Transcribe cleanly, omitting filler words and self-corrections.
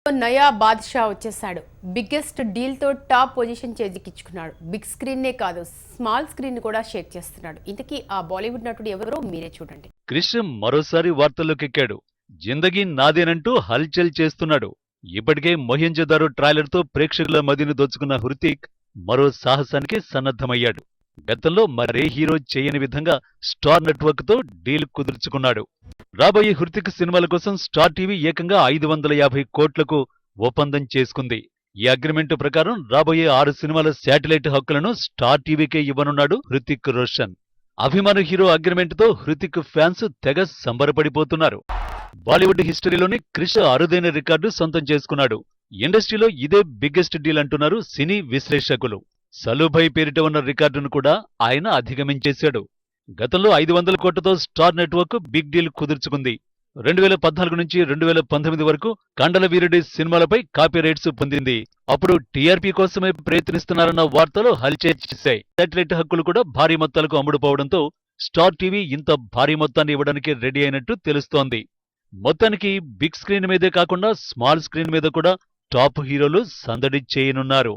నయా బాద్షా వచ్చేసాడు. Biggest deal తో టాప్ పొజిషన్ చేజిక్కించుకున్నాడు. బిగ్ స్క్రీన్ నే కాదు, స్మాల్ స్క్రీన్ కూడా షేక్ చేస్తున్నాడు. ఇంతకీ ఆ బాలీవుడ్ నటుడు ఎవరో మీరే చూడండి. క్రిష్ మరోసారి వార్తల్లోకెక్కాడు. జిందగీ నాదేనంటూ హల్చల్ చేస్తున్నాడు. ఇప్పటికే మొహెంజోదారో ట్రైలర్ తో ప్రేక్షకుల మదిని దోచుకున్న హృతిక్ మరో సాహసానికి సన్నద్ధమయ్యాడు. గతంలో మరే హీరో చేయని విధంగా స్టార్ నెట్వర్క్ తో డీల్ కుదుర్చుకున్నాడు. రాబోయే హృతిక్ సినిమాల కోసం స్టార్ టీవీ ఏకంగా 550 కోట్లకు ఒప్పందం చేసుకుంది. ఈ అగ్రిమెంటు ప్రకారం రాబోయే 6 సినిమాల శాటిలైట్ హక్కులను స్టార్ టీవీకే ఇవ్వనున్నాడు హృతిక్ రోషన్. అభిమాన హీరో అగ్రిమెంటుతో హృతిక్ ఫ్యాన్స్ తెగ సంబరపడిపోతున్నారు. బాలీవుడ్ హిస్టరీలోని క్రిష్ అరుదైన రికార్డు సొంతం చేసుకున్నాడు. ఇండస్ట్రీలో ఇదే బిగ్గెస్ట్ డీల్ అంటున్నారు సినీ విశ్లేషకులు. సలూభాయ్ పేరిట ఉన్న రికార్డును కూడా ఆయన అధిగమించేశాడు. గతంలో 500 కోట్లతో స్టార్ నెట్వర్క్ బిగ్ డీల్ కుదుర్చుకుంది. 2014 నుంచి 2019 వరకు కండల వీరుడి సినిమాలపై కాపీ రైట్స్ పొందింది. అప్పుడు టీఆర్పీ కోసమే ప్రయత్నిస్తున్నారన్న వార్తలు హల్చల్ చేశాయి. శాటిలైట్ హక్కులు కూడా భారీ మొత్తాలకు అమ్ముడుపోవడంతో స్టార్ టీవీ ఇంత భారీ మొత్తాన్ని ఇవ్వడానికి రెడీ అయినట్టు తెలుస్తోంది. మొత్తానికి బిగ్ స్క్రీన్ మీదే కాకుండా స్మాల్ స్క్రీన్ మీద కూడా టాప్ హీరోలు సందడి చేయనున్నారు.